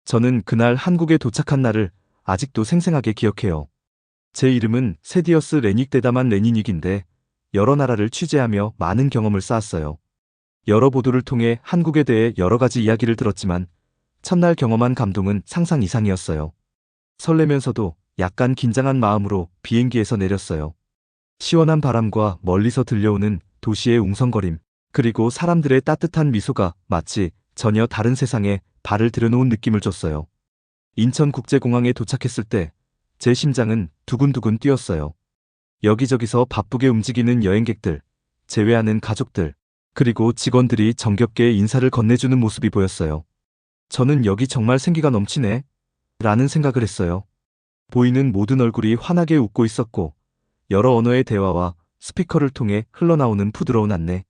저는 그날 한국에 도착한 날을 아직도 생생하게 기억해요. 제 이름은 세디어스 레닉데다만 레니닉인데 여러 나라를 취재하며 많은 경험을 쌓았어요. 여러 보도를 통해 한국에 대해 여러 가지 이야기를 들었지만 첫날 경험한 감동은 상상 이상이었어요. 설레면서도 약간 긴장한 마음으로 비행기에서 내렸어요. 시원한 바람과 멀리서 들려오는 도시의 웅성거림, 그리고 사람들의 따뜻한 미소가 마치 전혀 다른 세상에 발을 들여놓은 느낌을 줬어요. 인천국제공항에 도착했을 때 제 심장은 두근두근 뛰었어요. 여기저기서 바쁘게 움직이는 여행객들, 재회하는 가족들, 그리고 직원들이 정겹게 인사를 건네주는 모습이 보였어요. 저는 여기 정말 생기가 넘치네 라는 생각을 했어요. 보이는 모든 얼굴이 환하게 웃고 있었고 여러 언어의 대화와 스피커를 통해 흘러나오는 부드러운 안내.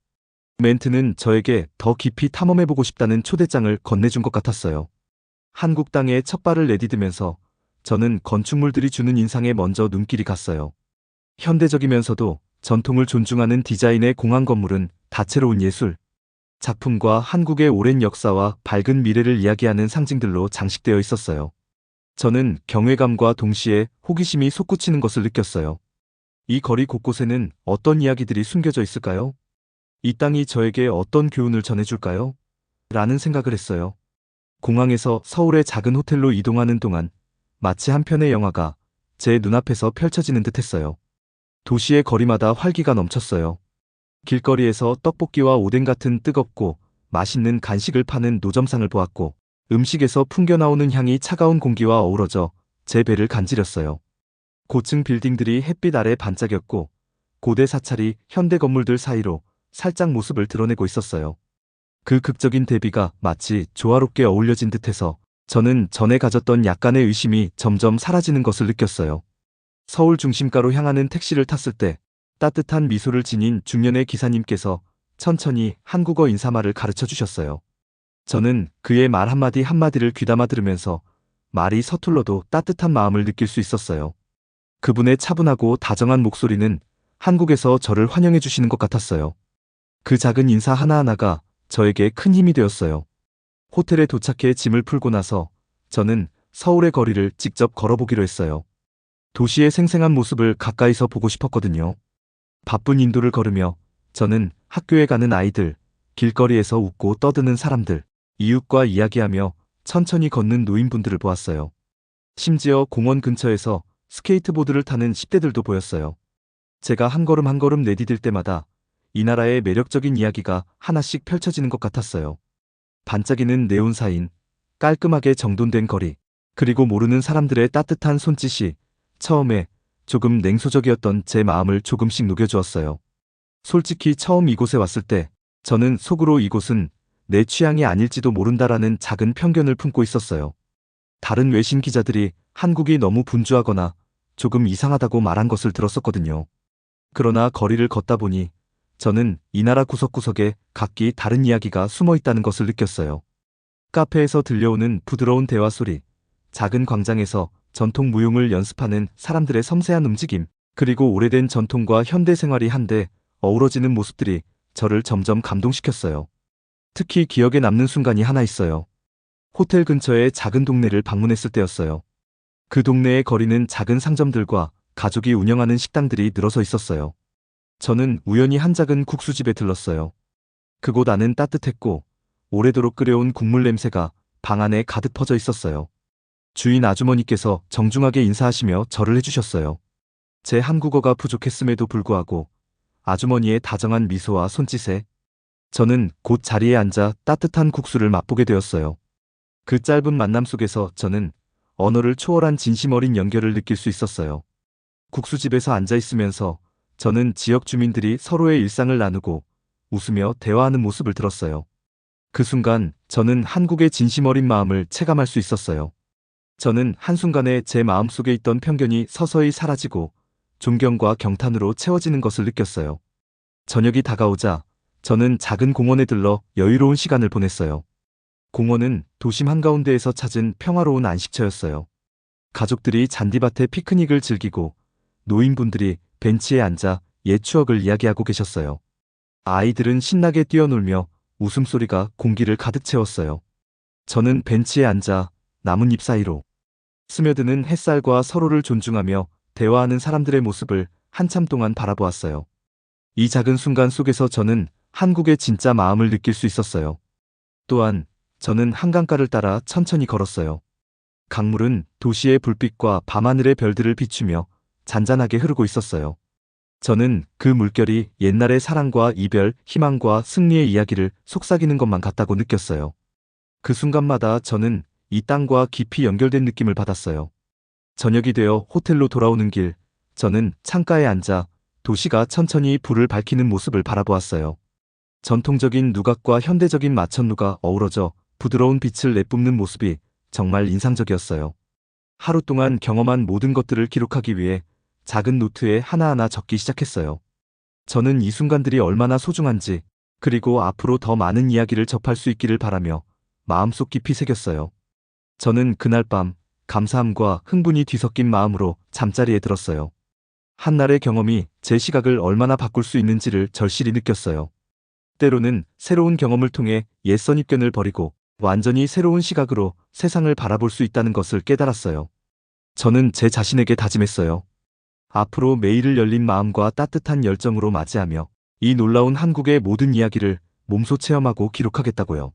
멘트는 저에게 더 깊이 탐험해보고 싶다는 초대장을 건네준 것 같았어요. 한국 땅에 첫 발을 내디디면서 저는 건축물들이 주는 인상에 먼저 눈길이 갔어요. 현대적이면서도 전통을 존중하는 디자인의 공항 건물은 다채로운 예술 작품과 한국의 오랜 역사와 밝은 미래를 이야기하는 상징들로 장식되어 있었어요. 저는 경외감과 동시에 호기심이 솟구치는 것을 느꼈어요. 이 거리 곳곳에는 어떤 이야기들이 숨겨져 있을까요? 이 땅이 저에게 어떤 교훈을 전해줄까요? 라는 생각을 했어요. 공항에서 서울의 작은 호텔로 이동하는 동안 마치 한 편의 영화가 제 눈앞에서 펼쳐지는 듯 했어요. 도시의 거리마다 활기가 넘쳤어요. 길거리에서 떡볶이와 오뎅 같은 뜨겁고 맛있는 간식을 파는 노점상을 보았고 음식에서 풍겨나오는 향이 차가운 공기와 어우러져 제 배를 간지렸어요. 고층 빌딩들이 햇빛 아래 반짝였고 고대 사찰이 현대 건물들 사이로 살짝 모습을 드러내고 있었어요. 그 극적인 대비가 마치 조화롭게 어울려진 듯해서 저는 전에 가졌던 약간의 의심이 점점 사라지는 것을 느꼈어요. 서울 중심가로 향하는 택시를 탔을 때 따뜻한 미소를 지닌 중년의 기사님께서 천천히 한국어 인사말을 가르쳐 주셨어요. 저는 그의 말 한마디 한마디를 귀담아 들으면서 말이 서툴러도 따뜻한 마음을 느낄 수 있었어요. 그분의 차분하고 다정한 목소리는 한국에서 저를 환영해 주시는 것 같았어요. 그 작은 인사 하나하나가 저에게 큰 힘이 되었어요. 호텔에 도착해 짐을 풀고 나서 저는 서울의 거리를 직접 걸어보기로 했어요. 도시의 생생한 모습을 가까이서 보고 싶었거든요. 바쁜 인도를 걸으며 저는 학교에 가는 아이들, 길거리에서 웃고 떠드는 사람들, 이웃과 이야기하며 천천히 걷는 노인분들을 보았어요. 심지어 공원 근처에서 스케이트보드를 타는 10대들도 보였어요. 제가 한 걸음 한 걸음 내디딜 때마다 이 나라의 매력적인 이야기가 하나씩 펼쳐지는 것 같았어요. 반짝이는 네온사인, 깔끔하게 정돈된 거리, 그리고 모르는 사람들의 따뜻한 손짓이 처음에 조금 냉소적이었던 제 마음을 조금씩 녹여주었어요. 솔직히 처음 이곳에 왔을 때 저는 속으로 이곳은 내 취향이 아닐지도 모른다라는 작은 편견을 품고 있었어요. 다른 외신 기자들이 한국이 너무 분주하거나 조금 이상하다고 말한 것을 들었었거든요. 그러나 거리를 걷다 보니 저는 이 나라 구석구석에 각기 다른 이야기가 숨어 있다는 것을 느꼈어요. 카페에서 들려오는 부드러운 대화 소리, 작은 광장에서 전통 무용을 연습하는 사람들의 섬세한 움직임, 그리고 오래된 전통과 현대 생활이 한데 어우러지는 모습들이 저를 점점 감동시켰어요. 특히 기억에 남는 순간이 하나 있어요. 호텔 근처의 작은 동네를 방문했을 때였어요. 그 동네의 거리는 작은 상점들과 가족이 운영하는 식당들이 늘어서 있었어요. 저는 우연히 한 작은 국수집에 들렀어요. 그곳 안은 따뜻했고 오래도록 끓여온 국물 냄새가 방 안에 가득 퍼져 있었어요. 주인 아주머니께서 정중하게 인사하시며 절을 해주셨어요. 제 한국어가 부족했음에도 불구하고 아주머니의 다정한 미소와 손짓에 저는 곧 자리에 앉아 따뜻한 국수를 맛보게 되었어요. 그 짧은 만남 속에서 저는 언어를 초월한 진심 어린 연결을 느낄 수 있었어요. 국수집에서 앉아 있으면서 저는 지역 주민들이 서로의 일상을 나누고 웃으며 대화하는 모습을 들었어요. 그 순간 저는 한국의 진심 어린 마음을 체감할 수 있었어요. 저는 한순간에 제 마음속에 있던 편견이 서서히 사라지고 존경과 경탄으로 채워지는 것을 느꼈어요. 저녁이 다가오자 저는 작은 공원에 들러 여유로운 시간을 보냈어요. 공원은 도심 한가운데에서 찾은 평화로운 안식처였어요. 가족들이 잔디밭에 피크닉을 즐기고 노인분들이 벤치에 앉아 옛 추억을 이야기하고 계셨어요. 아이들은 신나게 뛰어놀며 웃음소리가 공기를 가득 채웠어요. 저는 벤치에 앉아 나뭇잎 사이로 스며드는 햇살과 서로를 존중하며 대화하는 사람들의 모습을 한참 동안 바라보았어요. 이 작은 순간 속에서 저는 한국의 진짜 마음을 느낄 수 있었어요. 또한 저는 한강가를 따라 천천히 걸었어요. 강물은 도시의 불빛과 밤하늘의 별들을 비추며 잔잔하게 흐르고 있었어요. 저는 그 물결이 옛날의 사랑과 이별, 희망과 승리의 이야기를 속삭이는 것만 같다고 느꼈어요. 그 순간마다 저는 이 땅과 깊이 연결된 느낌을 받았어요. 저녁이 되어 호텔로 돌아오는 길, 저는 창가에 앉아 도시가 천천히 불을 밝히는 모습을 바라보았어요. 전통적인 누각과 현대적인 마천루가 어우러져 부드러운 빛을 내뿜는 모습이 정말 인상적이었어요. 하루 동안 경험한 모든 것들을 기록하기 위해 작은 노트에 하나하나 적기 시작했어요. 저는 이 순간들이 얼마나 소중한지, 그리고 앞으로 더 많은 이야기를 접할 수 있기를 바라며 마음속 깊이 새겼어요. 저는 그날 밤 감사함과 흥분이 뒤섞인 마음으로 잠자리에 들었어요. 한날의 경험이 제 시각을 얼마나 바꿀 수 있는지를 절실히 느꼈어요. 때로는 새로운 경험을 통해 옛 선입견을 버리고 완전히 새로운 시각으로 세상을 바라볼 수 있다는 것을 깨달았어요. 저는 제 자신에게 다짐했어요. 앞으로 매일을 열린 마음과 따뜻한 열정으로 맞이하며 이 놀라운 한국의 모든 이야기를 몸소 체험하고 기록하겠다고요.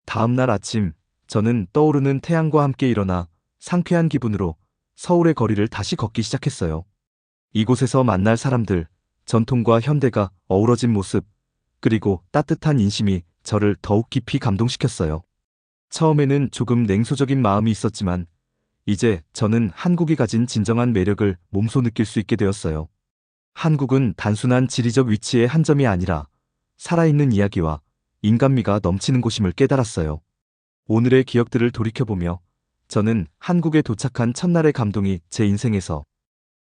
다음 날 아침, 저는 떠오르는 태양과 함께 일어나 상쾌한 기분으로 서울의 거리를 다시 걷기 시작했어요. 이곳에서 만날 사람들, 전통과 현대가 어우러진 모습, 그리고 따뜻한 인심이 저를 더욱 깊이 감동시켰어요. 처음에는 조금 냉소적인 마음이 있었지만 이제 저는 한국이 가진 진정한 매력을 몸소 느낄 수 있게 되었어요. 한국은 단순한 지리적 위치의 한 점이 아니라 살아있는 이야기와 인간미가 넘치는 곳임을 깨달았어요. 오늘의 기억들을 돌이켜보며 저는 한국에 도착한 첫날의 감동이 제 인생에서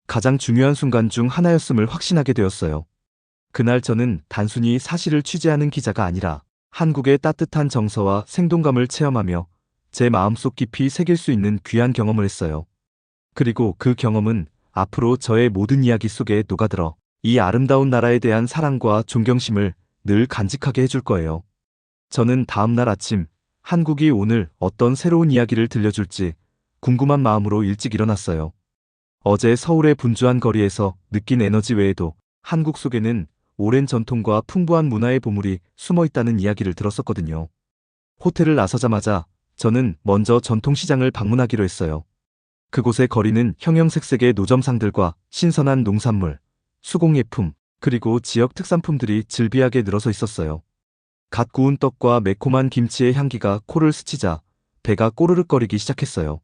가장 중요한 순간 중 하나였음을 확신하게 되었어요. 그날 저는 단순히 사실을 취재하는 기자가 아니라 한국의 따뜻한 정서와 생동감을 체험하며 제 마음속 깊이 새길 수 있는 귀한 경험을 했어요. 그리고 그 경험은 앞으로 저의 모든 이야기 속에 녹아들어 이 아름다운 나라에 대한 사랑과 존경심을 늘 간직하게 해줄 거예요. 저는 다음 날 아침 한국이 오늘 어떤 새로운 이야기를 들려줄지 궁금한 마음으로 일찍 일어났어요. 어제 서울의 분주한 거리에서 느낀 에너지 외에도 한국 속에는 오랜 전통과 풍부한 문화의 보물이 숨어 있다는 이야기를 들었었거든요. 호텔을 나서자마자 저는 먼저 전통시장을 방문하기로 했어요. 그곳의 거리는 형형색색의 노점상들과 신선한 농산물, 수공예품, 그리고 지역 특산품들이 즐비하게 늘어서 있었어요. 갓 구운 떡과 매콤한 김치의 향기가 코를 스치자 배가 꼬르륵거리기 시작했어요.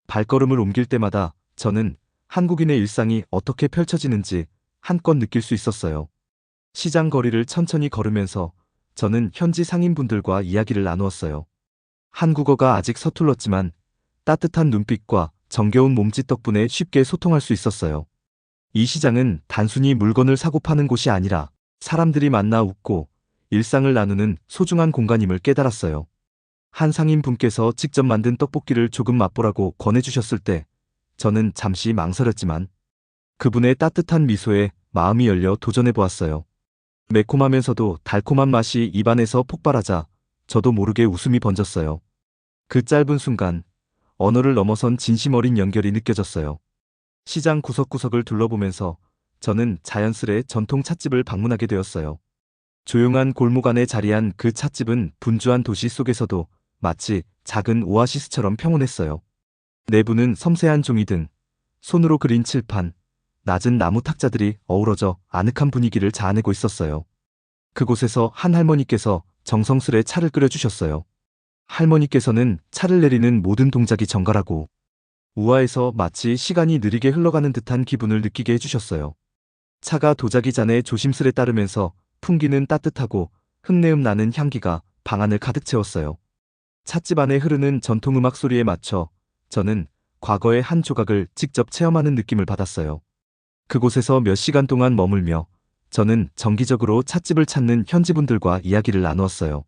발걸음을 옮길 때마다 저는 한국인의 일상이 어떻게 펼쳐지는지 한껏 느낄 수 있었어요. 시장 거리를 천천히 걸으면서 저는 현지 상인분들과 이야기를 나누었어요. 한국어가 아직 서툴렀지만 따뜻한 눈빛과 정겨운 몸짓 덕분에 쉽게 소통할 수 있었어요. 이 시장은 단순히 물건을 사고 파는 곳이 아니라 사람들이 만나 웃고 일상을 나누는 소중한 공간임을 깨달았어요. 한 상인분께서 직접 만든 떡볶이를 조금 맛보라고 권해주셨을 때 저는 잠시 망설였지만 그분의 따뜻한 미소에 마음이 열려 도전해보았어요. 매콤하면서도 달콤한 맛이 입안에서 폭발하자 저도 모르게 웃음이 번졌어요. 그 짧은 순간 언어를 넘어선 진심 어린 연결이 느껴졌어요. 시장 구석구석을 둘러보면서 저는 자연스레 전통 찻집을 방문하게 되었어요. 조용한 골목 안에 자리한 그 찻집은 분주한 도시 속에서도 마치 작은 오아시스처럼 평온했어요. 내부는 섬세한 종이등, 손으로 그린 칠판, 낮은 나무 탁자들이 어우러져 아늑한 분위기를 자아내고 있었어요. 그곳에서 한 할머니께서 정성스레 차를 끓여주셨어요. 할머니께서는 차를 내리는 모든 동작이 정갈하고 우아해서 마치 시간이 느리게 흘러가는 듯한 기분을 느끼게 해주셨어요. 차가 도자기 잔에 조심스레 따르면서 풍기는 따뜻하고 흙내음 나는 향기가 방 안을 가득 채웠어요. 찻집 안에 흐르는 전통음악 소리에 맞춰 저는 과거의 한 조각을 직접 체험하는 느낌을 받았어요. 그곳에서 몇 시간 동안 머물며 저는 정기적으로 찻집을 찾는 현지분들과 이야기를 나누었어요.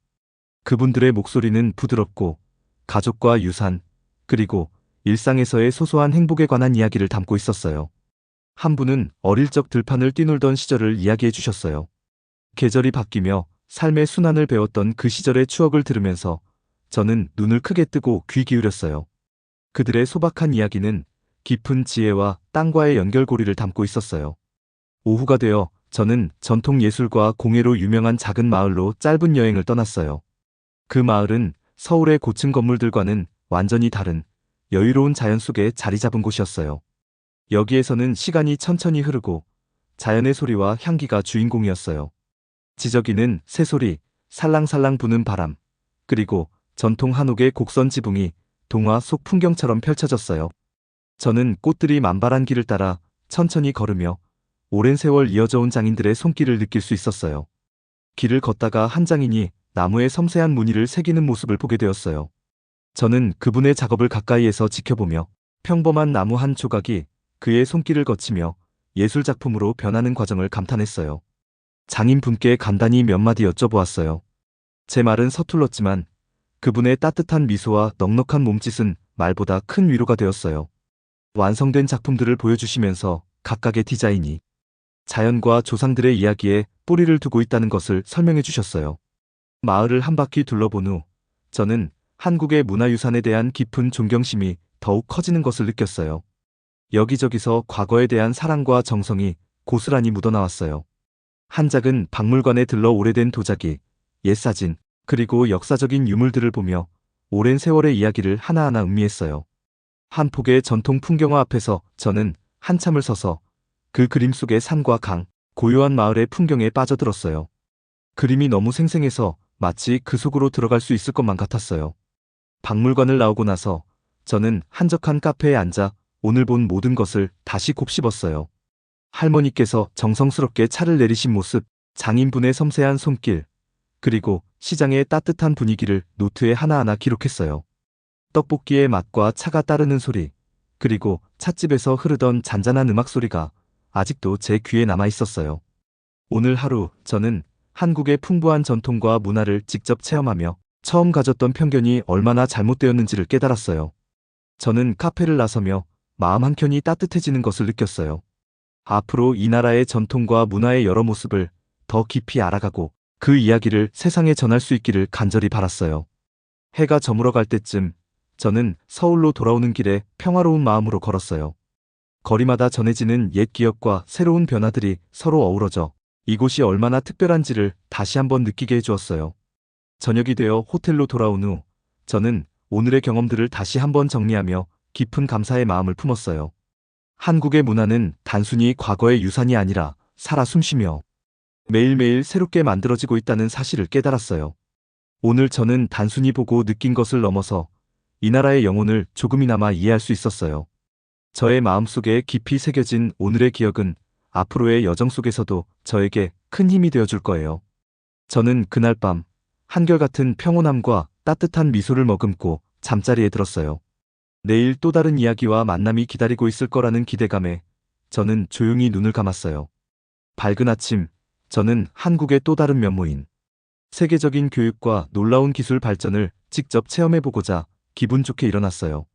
그분들의 목소리는 부드럽고 가족과 유산, 그리고 일상에서의 소소한 행복에 관한 이야기를 담고 있었어요. 한 분은 어릴 적 들판을 뛰놀던 시절을 이야기해 주셨어요. 계절이 바뀌며 삶의 순환을 배웠던 그 시절의 추억을 들으면서 저는 눈을 크게 뜨고 귀 기울였어요. 그들의 소박한 이야기는 깊은 지혜와 땅과의 연결고리를 담고 있었어요. 오후가 되어 저는 전통 예술과 공예로 유명한 작은 마을로 짧은 여행을 떠났어요. 그 마을은 서울의 고층 건물들과는 완전히 다른 여유로운 자연 속에 자리 잡은 곳이었어요. 여기에서는 시간이 천천히 흐르고 자연의 소리와 향기가 주인공이었어요. 지저귀는 새소리, 살랑살랑 부는 바람, 그리고 전통 한옥의 곡선 지붕이 동화 속 풍경처럼 펼쳐졌어요. 저는 꽃들이 만발한 길을 따라 천천히 걸으며 오랜 세월 이어져 온 장인들의 손길을 느낄 수 있었어요. 길을 걷다가 한 장인이 나무에 섬세한 무늬를 새기는 모습을 보게 되었어요. 저는 그분의 작업을 가까이에서 지켜보며 평범한 나무 한 조각이 그의 손길을 거치며 예술작품으로 변하는 과정을 감탄했어요. 장인분께 간단히 몇 마디 여쭤보았어요. 제 말은 서툴렀지만 그분의 따뜻한 미소와 넉넉한 몸짓은 말보다 큰 위로가 되었어요. 완성된 작품들을 보여주시면서 각각의 디자인이 자연과 조상들의 이야기에 뿌리를 두고 있다는 것을 설명해 주셨어요. 마을을 한 바퀴 둘러본 후 저는 한국의 문화유산에 대한 깊은 존경심이 더욱 커지는 것을 느꼈어요. 여기저기서 과거에 대한 사랑과 정성이 고스란히 묻어나왔어요. 한 작은 박물관에 들러 오래된 도자기, 옛사진, 그리고 역사적인 유물들을 보며 오랜 세월의 이야기를 하나하나 음미했어요. 한 폭의 전통 풍경화 앞에서 저는 한참을 서서 그 그림 속의 산과 강, 고요한 마을의 풍경에 빠져들었어요. 그림이 너무 생생해서 마치 그 속으로 들어갈 수 있을 것만 같았어요. 박물관을 나오고 나서 저는 한적한 카페에 앉아 오늘 본 모든 것을 다시 곱씹었어요. 할머니께서 정성스럽게 차를 내리신 모습, 장인분의 섬세한 손길, 그리고 시장의 따뜻한 분위기를 노트에 하나하나 기록했어요. 떡볶이의 맛과 차가 따르는 소리, 그리고 찻집에서 흐르던 잔잔한 음악 소리가 아직도 제 귀에 남아 있었어요. 오늘 하루 저는 한국의 풍부한 전통과 문화를 직접 체험하며 처음 가졌던 편견이 얼마나 잘못되었는지를 깨달았어요. 저는 카페를 나서며 마음 한켠이 따뜻해지는 것을 느꼈어요. 앞으로 이 나라의 전통과 문화의 여러 모습을 더 깊이 알아가고 그 이야기를 세상에 전할 수 있기를 간절히 바랐어요. 해가 저물어 갈 때쯤 저는 서울로 돌아오는 길에 평화로운 마음으로 걸었어요. 거리마다 전해지는 옛 기억과 새로운 변화들이 서로 어우러져 이곳이 얼마나 특별한지를 다시 한번 느끼게 해주었어요. 저녁이 되어 호텔로 돌아온 후 저는 오늘의 경험들을 다시 한번 정리하며 깊은 감사의 마음을 품었어요. 한국의 문화는 단순히 과거의 유산이 아니라 살아 숨쉬며 매일매일 새롭게 만들어지고 있다는 사실을 깨달았어요. 오늘 저는 단순히 보고 느낀 것을 넘어서 이 나라의 영혼을 조금이나마 이해할 수 있었어요. 저의 마음속에 깊이 새겨진 오늘의 기억은 앞으로의 여정 속에서도 저에게 큰 힘이 되어줄 거예요. 저는 그날 밤 한결같은 평온함과 따뜻한 미소를 머금고 잠자리에 들었어요. 내일 또 다른 이야기와 만남이 기다리고 있을 거라는 기대감에 저는 조용히 눈을 감았어요. 밝은 아침, 저는 한국의 또 다른 면모인 세계적인 교육과 놀라운 기술 발전을 직접 체험해보고자 기분 좋게 일어났어요.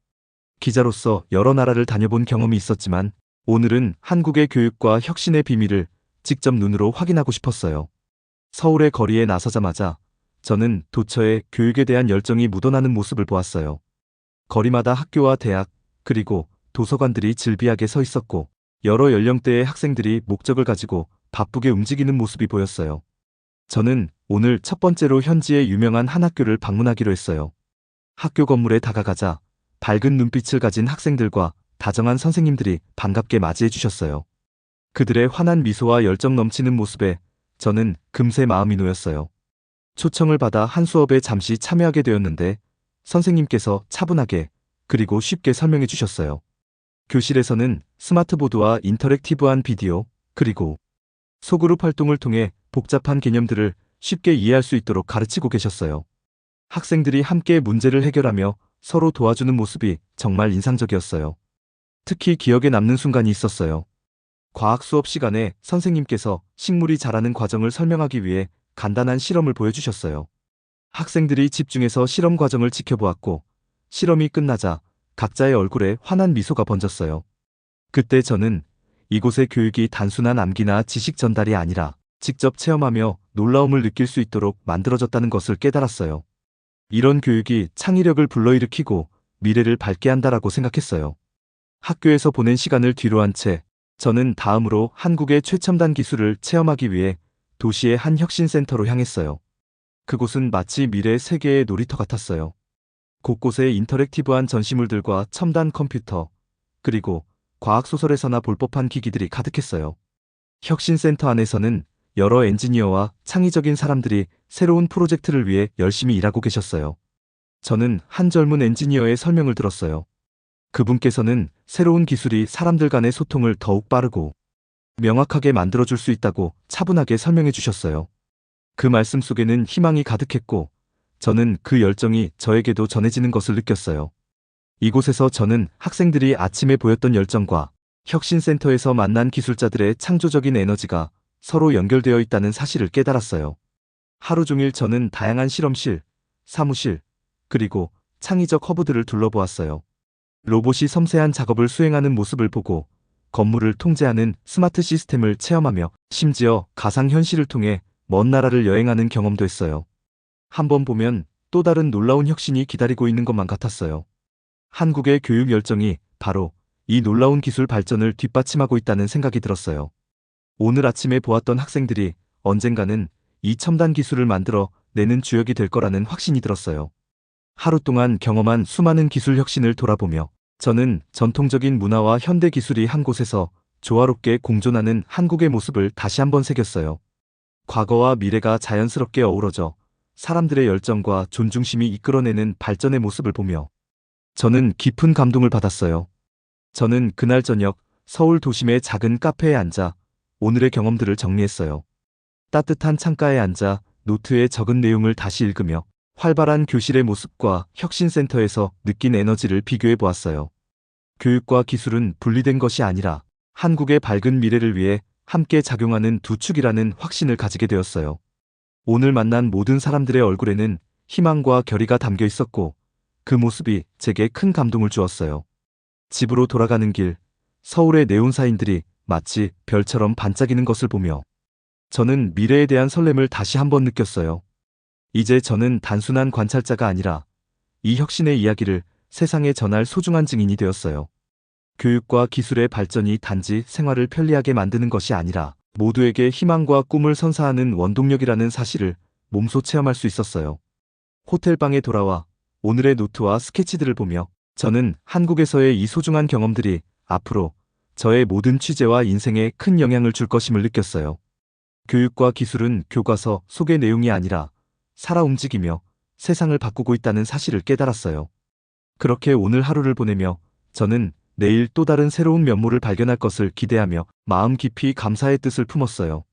기자로서 여러 나라를 다녀본 경험이 있었지만 오늘은 한국의 교육과 혁신의 비밀을 직접 눈으로 확인하고 싶었어요. 서울의 거리에 나서자마자 저는 도처에 교육에 대한 열정이 묻어나는 모습을 보았어요. 거리마다 학교와 대학, 그리고 도서관들이 즐비하게 서 있었고 여러 연령대의 학생들이 목적을 가지고 바쁘게 움직이는 모습이 보였어요. 저는 오늘 첫 번째로 현지의 유명한 한 학교를 방문하기로 했어요. 학교 건물에 다가가자 밝은 눈빛을 가진 학생들과 다정한 선생님들이 반갑게 맞이해 주셨어요. 그들의 환한 미소와 열정 넘치는 모습에 저는 금세 마음이 놓였어요. 초청을 받아 한 수업에 잠시 참여하게 되었는데 선생님께서 차분하게 그리고 쉽게 설명해 주셨어요. 교실에서는 스마트보드와 인터랙티브한 비디오, 그리고 소그룹 활동을 통해 복잡한 개념들을 쉽게 이해할 수 있도록 가르치고 계셨어요. 학생들이 함께 문제를 해결하며 서로 도와주는 모습이 정말 인상적이었어요. 특히 기억에 남는 순간이 있었어요. 과학 수업 시간에 선생님께서 식물이 자라는 과정을 설명하기 위해 간단한 실험을 보여주셨어요. 학생들이 집중해서 실험 과정을 지켜보았고 실험이 끝나자 각자의 얼굴에 환한 미소가 번졌어요. 그때 저는 이곳의 교육이 단순한 암기나 지식 전달이 아니라 직접 체험하며 놀라움을 느낄 수 있도록 만들어졌다는 것을 깨달았어요. 이런 교육이 창의력을 불러일으키고 미래를 밝게 한다라고 생각했어요. 학교에서 보낸 시간을 뒤로한 채 저는 다음으로 한국의 최첨단 기술을 체험하기 위해 도시의 한 혁신센터로 향했어요. 그곳은 마치 미래의 세계의 놀이터 같았어요. 곳곳에 인터랙티브한 전시물들과 첨단 컴퓨터, 그리고 과학소설에서나 볼 법한 기기들이 가득했어요. 혁신센터 안에서는 여러 엔지니어와 창의적인 사람들이 새로운 프로젝트를 위해 열심히 일하고 계셨어요. 저는 한 젊은 엔지니어의 설명을 들었어요. 그분께서는 새로운 기술이 사람들 간의 소통을 더욱 빠르고 명확하게 만들어줄 수 있다고 차분하게 설명해 주셨어요. 그 말씀 속에는 희망이 가득했고, 저는 그 열정이 저에게도 전해지는 것을 느꼈어요. 이곳에서 저는 학생들이 아침에 보였던 열정과 혁신센터에서 만난 기술자들의 창조적인 에너지가 서로 연결되어 있다는 사실을 깨달았어요. 하루 종일 저는 다양한 실험실, 사무실, 그리고 창의적 허브들을 둘러보았어요. 로봇이 섬세한 작업을 수행하는 모습을 보고 건물을 통제하는 스마트 시스템을 체험하며 심지어 가상현실을 통해 먼 나라를 여행하는 경험도 했어요. 한번 보면 또 다른 놀라운 혁신이 기다리고 있는 것만 같았어요. 한국의 교육 열정이 바로 이 놀라운 기술 발전을 뒷받침하고 있다는 생각이 들었어요. 오늘 아침에 보았던 학생들이 언젠가는 이 첨단 기술을 만들어 내는 주역이 될 거라는 확신이 들었어요. 하루 동안 경험한 수많은 기술 혁신을 돌아보며 저는 전통적인 문화와 현대 기술이 한 곳에서 조화롭게 공존하는 한국의 모습을 다시 한번 새겼어요. 과거와 미래가 자연스럽게 어우러져 사람들의 열정과 존중심이 이끌어내는 발전의 모습을 보며 저는 깊은 감동을 받았어요. 저는 그날 저녁 서울 도심의 작은 카페에 앉아 오늘의 경험들을 정리했어요. 따뜻한 창가에 앉아 노트에 적은 내용을 다시 읽으며 활발한 교실의 모습과 혁신센터에서 느낀 에너지를 비교해 보았어요. 교육과 기술은 분리된 것이 아니라 한국의 밝은 미래를 위해 함께 작용하는 두 축이라는 확신을 가지게 되었어요. 오늘 만난 모든 사람들의 얼굴에는 희망과 결의가 담겨 있었고 그 모습이 제게 큰 감동을 주었어요. 집으로 돌아가는 길, 서울의 네온사인들이 마치 별처럼 반짝이는 것을 보며 저는 미래에 대한 설렘을 다시 한번 느꼈어요. 이제 저는 단순한 관찰자가 아니라 이 혁신의 이야기를 세상에 전할 소중한 증인이 되었어요. 교육과 기술의 발전이 단지 생활을 편리하게 만드는 것이 아니라 모두에게 희망과 꿈을 선사하는 원동력이라는 사실을 몸소 체험할 수 있었어요. 호텔방에 돌아와 오늘의 노트와 스케치들을 보며 저는 한국에서의 이 소중한 경험들이 앞으로 저의 모든 취재와 인생에 큰 영향을 줄 것임을 느꼈어요. 교육과 기술은 교과서 속의 내용이 아니라 살아 움직이며 세상을 바꾸고 있다는 사실을 깨달았어요. 그렇게 오늘 하루를 보내며 저는 내일 또 다른 새로운 면모를 발견할 것을 기대하며 마음 깊이 감사의 뜻을 품었어요.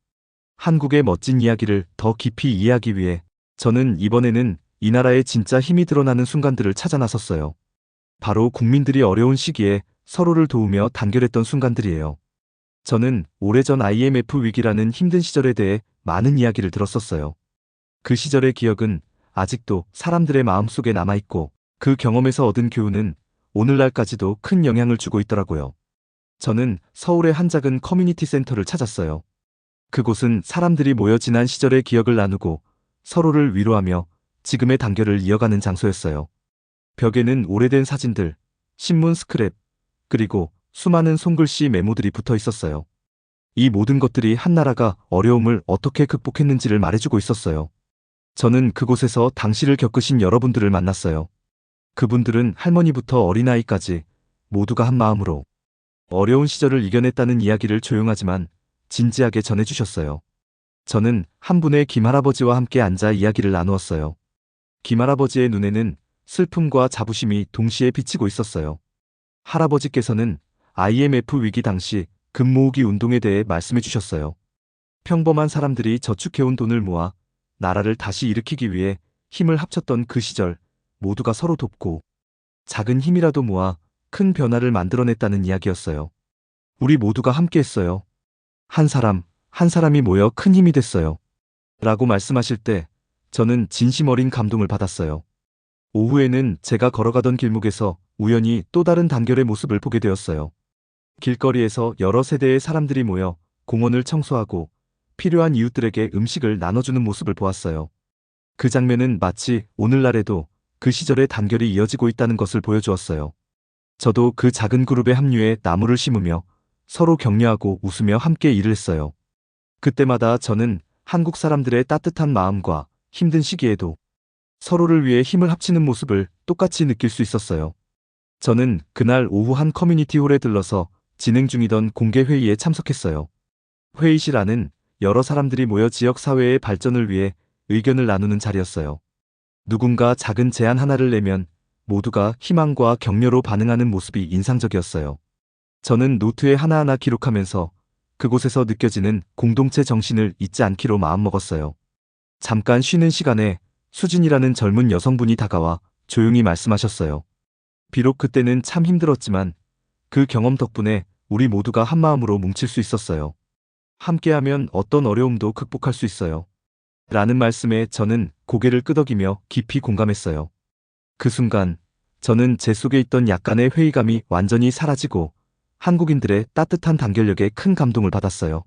한국의 멋진 이야기를 더 깊이 이해하기 위해 저는 이번에는 이 나라의 진짜 힘이 드러나는 순간들을 찾아 나섰어요. 바로 국민들이 어려운 시기에 서로를 도우며 단결했던 순간들이에요. 저는 오래전 IMF 위기라는 힘든 시절에 대해 많은 이야기를 들었었어요. 그 시절의 기억은 아직도 사람들의 마음속에 남아있고 그 경험에서 얻은 교훈은 오늘날까지도 큰 영향을 주고 있더라고요. 저는 서울의 한 작은 커뮤니티 센터를 찾았어요. 그곳은 사람들이 모여 지난 시절의 기억을 나누고 서로를 위로하며 지금의 단결을 이어가는 장소였어요. 벽에는 오래된 사진들, 신문 스크랩, 그리고 수많은 손글씨 메모들이 붙어 있었어요. 이 모든 것들이 한 나라가 어려움을 어떻게 극복했는지를 말해주고 있었어요. 저는 그곳에서 당시를 겪으신 여러분들을 만났어요. 그분들은 할머니부터 어린아이까지 모두가 한 마음으로 어려운 시절을 이겨냈다는 이야기를 조용하지만 진지하게 전해주셨어요. 저는 한 분의 김할아버지와 함께 앉아 이야기를 나누었어요. 김할아버지의 눈에는 슬픔과 자부심이 동시에 비치고 있었어요. 할아버지께서는 IMF 위기 당시 금 모으기 운동에 대해 말씀해 주셨어요. 평범한 사람들이 저축해온 돈을 모아 나라를 다시 일으키기 위해 힘을 합쳤던 그 시절, 모두가 서로 돕고 작은 힘이라도 모아 큰 변화를 만들어냈다는 이야기였어요. 우리 모두가 함께했어요. 한 사람, 한 사람이 모여 큰 힘이 됐어요. 라고 말씀하실 때 저는 진심 어린 감동을 받았어요. 오후에는 제가 걸어가던 길목에서 우연히 또 다른 단결의 모습을 보게 되었어요. 길거리에서 여러 세대의 사람들이 모여 공원을 청소하고 필요한 이웃들에게 음식을 나눠주는 모습을 보았어요. 그 장면은 마치 오늘날에도 그 시절의 단결이 이어지고 있다는 것을 보여주었어요. 저도 그 작은 그룹에 합류해 나무를 심으며 서로 격려하고 웃으며 함께 일을 했어요. 그때마다 저는 한국 사람들의 따뜻한 마음과 힘든 시기에도 서로를 위해 힘을 합치는 모습을 똑같이 느낄 수 있었어요. 저는 그날 오후 한 커뮤니티 홀에 들러서 진행 중이던 공개 회의에 참석했어요. 회의실 안은 여러 사람들이 모여 지역 사회의 발전을 위해 의견을 나누는 자리였어요. 누군가 작은 제안 하나를 내면 모두가 희망과 격려로 반응하는 모습이 인상적이었어요. 저는 노트에 하나하나 기록하면서 그곳에서 느껴지는 공동체 정신을 잊지 않기로 마음먹었어요. 잠깐 쉬는 시간에 수진이라는 젊은 여성분이 다가와 조용히 말씀하셨어요. 비록 그때는 참 힘들었지만 그 경험 덕분에 우리 모두가 한마음으로 뭉칠 수 있었어요. 함께하면 어떤 어려움도 극복할 수 있어요. 라는 말씀에 저는 고개를 끄덕이며 깊이 공감했어요. 그 순간 저는 제 속에 있던 약간의 회의감이 완전히 사라지고 한국인들의 따뜻한 단결력에 큰 감동을 받았어요.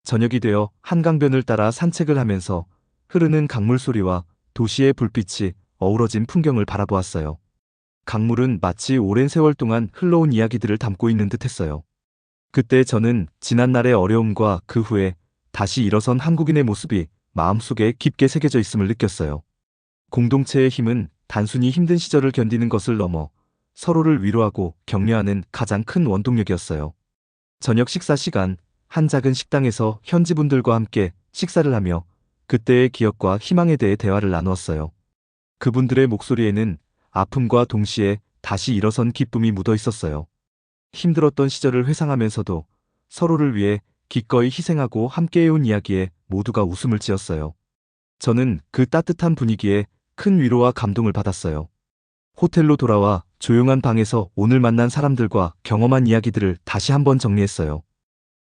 저녁이 되어 한강변을 따라 산책을 하면서 흐르는 강물 소리와 도시의 불빛이 어우러진 풍경을 바라보았어요. 강물은 마치 오랜 세월 동안 흘러온 이야기들을 담고 있는 듯했어요. 그때 저는 지난날의 어려움과 그 후에 다시 일어선 한국인의 모습이 마음속에 깊게 새겨져 있음을 느꼈어요. 공동체의 힘은 단순히 힘든 시절을 견디는 것을 넘어 서로를 위로하고 격려하는 가장 큰 원동력이었어요. 저녁 식사 시간, 한 작은 식당에서 현지 분들과 함께 식사를 하며 그때의 기억과 희망에 대해 대화를 나누었어요. 그분들의 목소리에는 아픔과 동시에 다시 일어선 기쁨이 묻어 있었어요. 힘들었던 시절을 회상하면서도 서로를 위해 기꺼이 희생하고 함께해온 이야기에 모두가 웃음을 지었어요. 저는 그 따뜻한 분위기에 큰 위로와 감동을 받았어요. 호텔로 돌아와 조용한 방에서 오늘 만난 사람들과 경험한 이야기들을 다시 한번 정리했어요.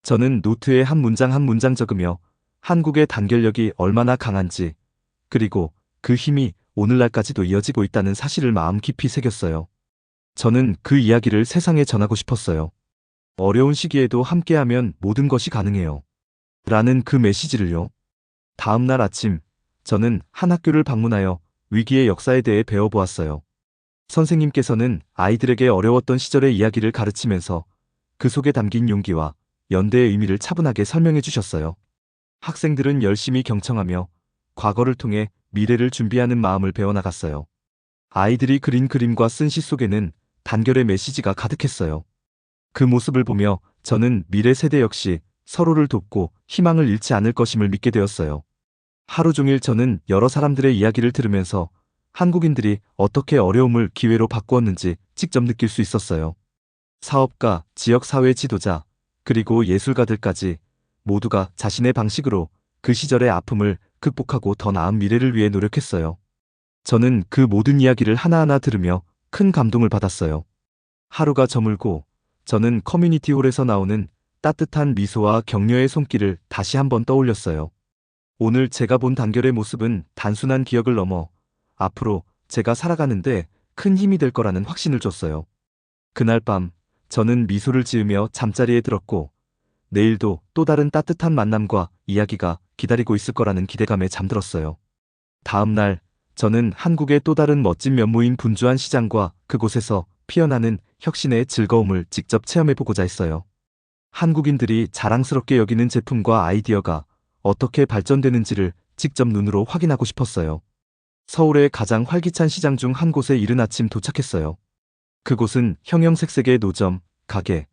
저는 노트에 한 문장 적으며 한국의 단결력이 얼마나 강한지, 그리고 그 힘이 오늘날까지도 이어지고 있다는 사실을 마음 깊이 새겼어요. 저는 그 이야기를 세상에 전하고 싶었어요. 어려운 시기에도 함께하면 모든 것이 가능해요. 라는 그 메시지를요. 다음 날 아침, 저는 한 학교를 방문하여 위기의 역사에 대해 배워보았어요. 선생님께서는 아이들에게 어려웠던 시절의 이야기를 가르치면서 그 속에 담긴 용기와 연대의 의미를 차분하게 설명해 주셨어요. 학생들은 열심히 경청하며 과거를 통해 미래를 준비하는 마음을 배워나갔어요. 아이들이 그린 그림과 쓴 시 속에는 단결의 메시지가 가득했어요. 그 모습을 보며 저는 미래 세대 역시 서로를 돕고 희망을 잃지 않을 것임을 믿게 되었어요. 하루 종일 저는 여러 사람들의 이야기를 들으면서 한국인들이 어떻게 어려움을 기회로 바꾸었는지 직접 느낄 수 있었어요. 사업가, 지역사회 지도자, 그리고 예술가들까지 모두가 자신의 방식으로 그 시절의 아픔을 극복하고 더 나은 미래를 위해 노력했어요. 저는 그 모든 이야기를 하나하나 들으며 큰 감동을 받았어요. 하루가 저물고 저는 커뮤니티 홀에서 나오는 따뜻한 미소와 격려의 손길을 다시 한번 떠올렸어요. 오늘 제가 본 단결의 모습은 단순한 기억을 넘어 앞으로 제가 살아가는데 큰 힘이 될 거라는 확신을 줬어요. 그날 밤 저는 미소를 지으며 잠자리에 들었고 내일도 또 다른 따뜻한 만남과 이야기가 기다리고 있을 거라는 기대감에 잠들었어요. 다음 날 저는 한국의 또 다른 멋진 면모인 분주한 시장과 그곳에서 피어나는 혁신의 즐거움을 직접 체험해보고자 했어요. 한국인들이 자랑스럽게 여기는 제품과 아이디어가 어떻게 발전되는지를 직접 눈으로 확인하고 싶었어요. 서울의 가장 활기찬 시장 중 한 곳에 이른 아침 도착했어요. 그곳은 형형색색의 노점, 가게,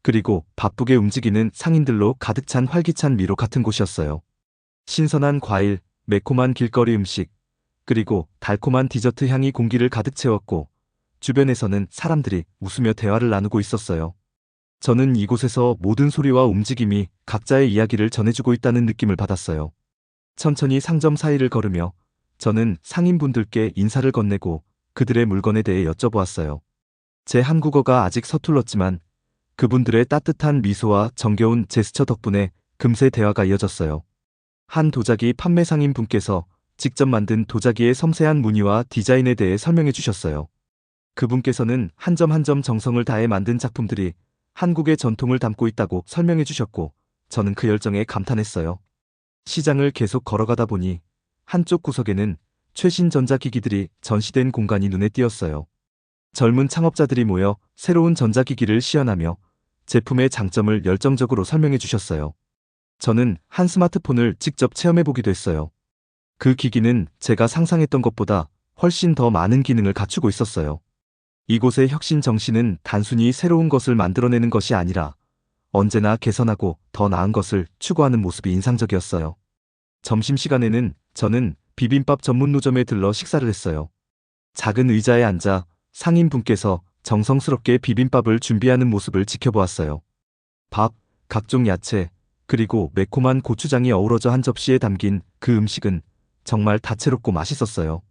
그리고 바쁘게 움직이는 상인들로 가득 찬 활기찬 미로 같은 곳이었어요. 신선한 과일, 매콤한 길거리 음식, 그리고 달콤한 디저트 향이 공기를 가득 채웠고 주변에서는 사람들이 웃으며 대화를 나누고 있었어요. 저는 이곳에서 모든 소리와 움직임이 각자의 이야기를 전해주고 있다는 느낌을 받았어요. 천천히 상점 사이를 걸으며 저는 상인분들께 인사를 건네고 그들의 물건에 대해 여쭤보았어요. 제 한국어가 아직 서툴렀지만 그분들의 따뜻한 미소와 정겨운 제스처 덕분에 금세 대화가 이어졌어요. 한 도자기 판매 상인분께서 직접 만든 도자기의 섬세한 무늬와 디자인에 대해 설명해 주셨어요. 그분께서는 한 점 한 점 정성을 다해 만든 작품들이 한국의 전통을 담고 있다고 설명해 주셨고 저는 그 열정에 감탄했어요. 시장을 계속 걸어가다 보니 한쪽 구석에는 최신 전자기기들이 전시된 공간이 눈에 띄었어요. 젊은 창업자들이 모여 새로운 전자기기를 시연하며 제품의 장점을 열정적으로 설명해 주셨어요. 저는 한 스마트폰을 직접 체험해 보기도 했어요. 그 기기는 제가 상상했던 것보다 훨씬 더 많은 기능을 갖추고 있었어요. 이곳의 혁신 정신은 단순히 새로운 것을 만들어내는 것이 아니라 언제나 개선하고 더 나은 것을 추구하는 모습이 인상적이었어요. 점심시간에는 저는 비빔밥 전문 노점에 들러 식사를 했어요. 작은 의자에 앉아 상인분께서 정성스럽게 비빔밥을 준비하는 모습을 지켜보았어요. 밥, 각종 야채, 그리고 매콤한 고추장이 어우러져 한 접시에 담긴 그 음식은 정말 다채롭고 맛있었어요.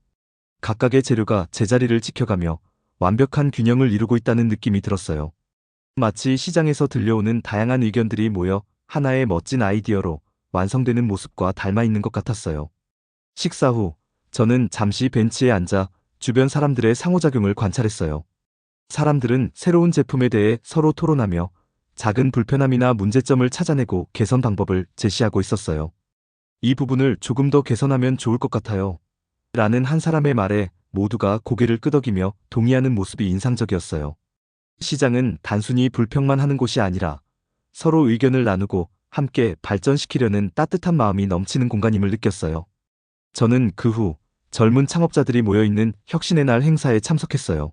각각의 재료가 제자리를 지켜가며 완벽한 균형을 이루고 있다는 느낌이 들었어요. 마치 시장에서 들려오는 다양한 의견들이 모여 하나의 멋진 아이디어로 완성되는 모습과 닮아 있는 것 같았어요. 식사 후 저는 잠시 벤치에 앉아 주변 사람들의 상호작용을 관찰했어요. 사람들은 새로운 제품에 대해 서로 토론하며 작은 불편함이나 문제점을 찾아내고 개선 방법을 제시하고 있었어요. 이 부분을 조금 더 개선하면 좋을 것 같아요. 라는 한 사람의 말에 모두가 고개를 끄덕이며 동의하는 모습이 인상적이었어요. 시장은 단순히 불평만 하는 곳이 아니라 서로 의견을 나누고 함께 발전시키려는 따뜻한 마음이 넘치는 공간임을 느꼈어요. 저는 그 후 젊은 창업자들이 모여있는 혁신의 날 행사에 참석했어요.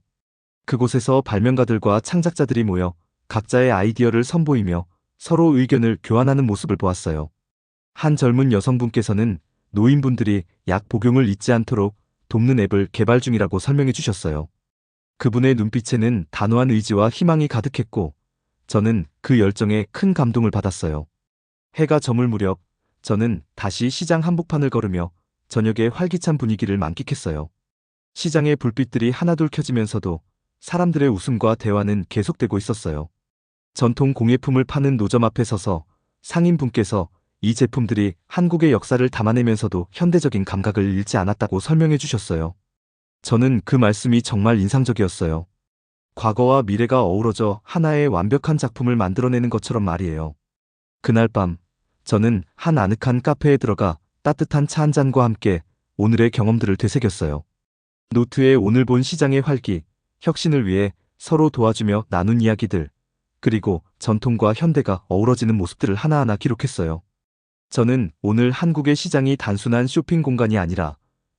그곳에서 발명가들과 창작자들이 모여 각자의 아이디어를 선보이며 서로 의견을 교환하는 모습을 보았어요. 한 젊은 여성분께서는 노인분들이 약 복용을 잊지 않도록 돕는 앱을 개발 중이라고 설명해 주셨어요. 그분의 눈빛에는 단호한 의지와 희망이 가득했고 저는 그 열정에 큰 감동을 받았어요. 해가 저물 무렵 저는 다시 시장 한복판을 걸으며 저녁의 활기찬 분위기를 만끽했어요. 시장의 불빛들이 하나둘 켜지면서도 사람들의 웃음과 대화는 계속되고 있었어요. 전통 공예품을 파는 노점 앞에 서서 상인분께서 이 제품들이 한국의 역사를 담아내면서도 현대적인 감각을 잃지 않았다고 설명해 주셨어요. 저는 그 말씀이 정말 인상적이었어요. 과거와 미래가 어우러져 하나의 완벽한 작품을 만들어내는 것처럼 말이에요. 그날 밤 저는 한 아늑한 카페에 들어가 따뜻한 차 한 잔과 함께 오늘의 경험들을 되새겼어요. 노트에 오늘 본 시장의 활기, 혁신을 위해 서로 도와주며 나눈 이야기들, 그리고 전통과 현대가 어우러지는 모습들을 하나하나 기록했어요. 저는 오늘 한국의 시장이 단순한 쇼핑 공간이 아니라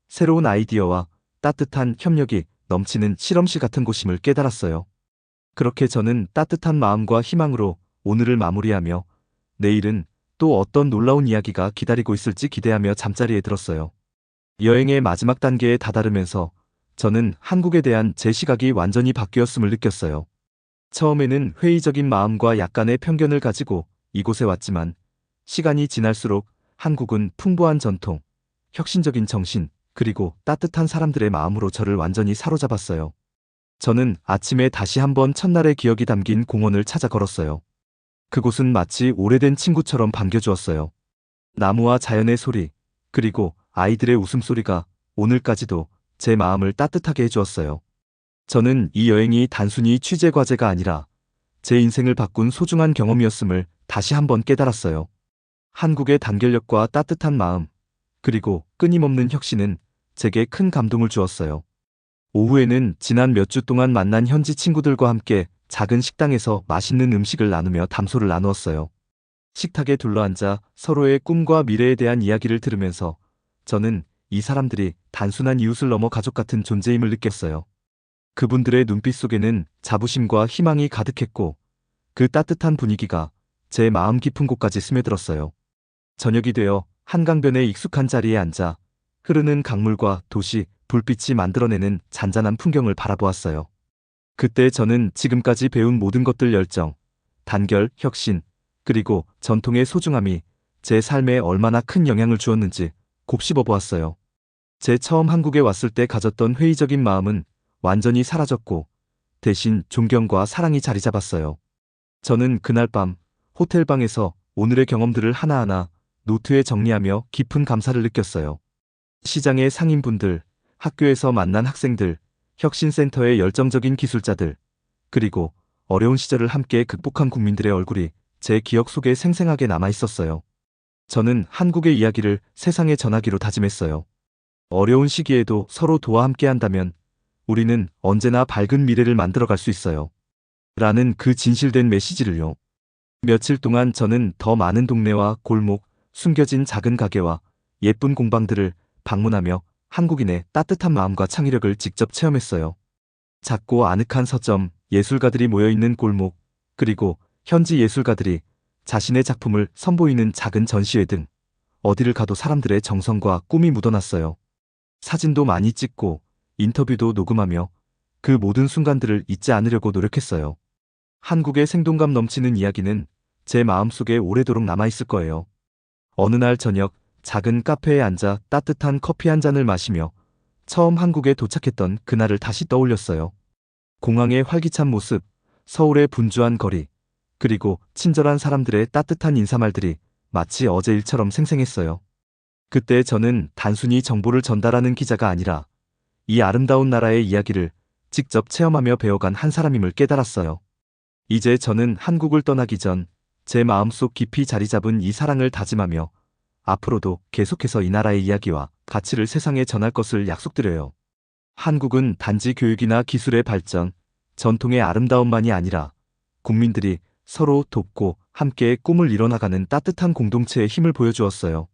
새로운 아이디어와 따뜻한 협력이 넘치는 실험실 같은 곳임을 깨달았어요. 그렇게 저는 따뜻한 마음과 희망으로 오늘을 마무리하며 내일은 또 어떤 놀라운 이야기가 기다리고 있을지 기대하며 잠자리에 들었어요. 여행의 마지막 단계에 다다르면서 저는 한국에 대한 제 시각이 완전히 바뀌었음을 느꼈어요. 처음에는 회의적인 마음과 약간의 편견을 가지고 이곳에 왔지만 시간이 지날수록 한국은 풍부한 전통, 혁신적인 정신, 그리고 따뜻한 사람들의 마음으로 저를 완전히 사로잡았어요. 저는 아침에 다시 한번 첫날의 기억이 담긴 공원을 찾아 걸었어요. 그곳은 마치 오래된 친구처럼 반겨주었어요. 나무와 자연의 소리, 그리고 아이들의 웃음소리가 오늘까지도 제 마음을 따뜻하게 해주었어요. 저는 이 여행이 단순히 취재 과제가 아니라 제 인생을 바꾼 소중한 경험이었음을 다시 한번 깨달았어요. 한국의 단결력과 따뜻한 마음, 그리고 끊임없는 혁신은 제게 큰 감동을 주었어요. 오후에는 지난 몇 주 동안 만난 현지 친구들과 함께 작은 식당에서 맛있는 음식을 나누며 담소를 나누었어요. 식탁에 둘러앉아 서로의 꿈과 미래에 대한 이야기를 들으면서 저는 이 사람들이 단순한 이웃을 넘어 가족 같은 존재임을 느꼈어요. 그분들의 눈빛 속에는 자부심과 희망이 가득했고 그 따뜻한 분위기가 제 마음 깊은 곳까지 스며들었어요. 저녁이 되어 한강변의 익숙한 자리에 앉아 흐르는 강물과 도시, 불빛이 만들어내는 잔잔한 풍경을 바라보았어요. 그때 저는 지금까지 배운 모든 것들 열정, 단결, 혁신, 그리고 전통의 소중함이 제 삶에 얼마나 큰 영향을 주었는지 곱씹어 보았어요. 제 처음 한국에 왔을 때 가졌던 회의적인 마음은 완전히 사라졌고 대신 존경과 사랑이 자리 잡았어요. 저는 그날 밤 호텔방에서 오늘의 경험들을 하나하나 노트에 정리하며 깊은 감사를 느꼈어요. 시장의 상인분들, 학교에서 만난 학생들, 혁신센터의 열정적인 기술자들, 그리고 어려운 시절을 함께 극복한 국민들의 얼굴이 제 기억 속에 생생하게 남아 있었어요. 저는 한국의 이야기를 세상에 전하기로 다짐했어요. 어려운 시기에도 서로 도와 함께 한다면 우리는 언제나 밝은 미래를 만들어갈 수 있어요. 라는 그 진실된 메시지를요. 며칠 동안 저는 더 많은 동네와 골목, 숨겨진 작은 가게와 예쁜 공방들을 방문하며 한국인의 따뜻한 마음과 창의력을 직접 체험했어요. 작고 아늑한 서점, 예술가들이 모여있는 골목, 그리고 현지 예술가들이 자신의 작품을 선보이는 작은 전시회 등 어디를 가도 사람들의 정성과 꿈이 묻어났어요. 사진도 많이 찍고 인터뷰도 녹음하며 그 모든 순간들을 잊지 않으려고 노력했어요. 한국의 생동감 넘치는 이야기는 제 마음속에 오래도록 남아있을 거예요. 어느 날 저녁 작은 카페에 앉아 따뜻한 커피 한 잔을 마시며 처음 한국에 도착했던 그날을 다시 떠올렸어요. 공항의 활기찬 모습, 서울의 분주한 거리, 그리고 친절한 사람들의 따뜻한 인사말들이 마치 어제 일처럼 생생했어요. 그때 저는 단순히 정보를 전달하는 기자가 아니라 이 아름다운 나라의 이야기를 직접 체험하며 배워간 한 사람임을 깨달았어요. 이제 저는 한국을 떠나기 전 제 마음속 깊이 자리 잡은 이 사랑을 다짐하며 앞으로도 계속해서 이 나라의 이야기와 가치를 세상에 전할 것을 약속드려요. 한국은 단지 교육이나 기술의 발전, 전통의 아름다움만이 아니라 국민들이 서로 돕고 함께 꿈을 이뤄나가는 따뜻한 공동체의 힘을 보여주었어요.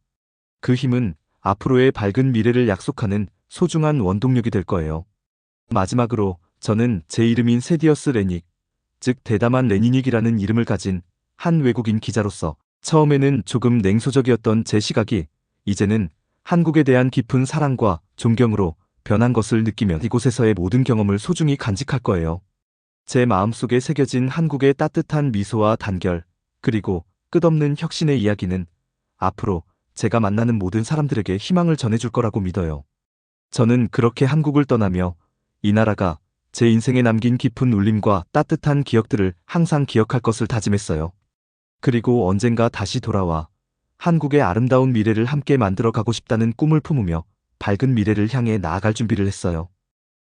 그 힘은 앞으로의 밝은 미래를 약속하는 소중한 원동력이 될 거예요. 마지막으로 저는 제 이름인 세디어스 레닉, 즉 대담한 레니닉이라는 이름을 가진 한 외국인 기자로서 처음에는 조금 냉소적이었던 제 시각이 이제는 한국에 대한 깊은 사랑과 존경으로 변한 것을 느끼며 이곳에서의 모든 경험을 소중히 간직할 거예요. 제 마음속에 새겨진 한국의 따뜻한 미소와 단결, 그리고 끝없는 혁신의 이야기는 앞으로 제가 만나는 모든 사람들에게 희망을 전해줄 거라고 믿어요. 저는 그렇게 한국을 떠나며 이 나라가 제 인생에 남긴 깊은 울림과 따뜻한 기억들을 항상 기억할 것을 다짐했어요. 그리고 언젠가 다시 돌아와 한국의 아름다운 미래를 함께 만들어 가고 싶다는 꿈을 품으며 밝은 미래를 향해 나아갈 준비를 했어요.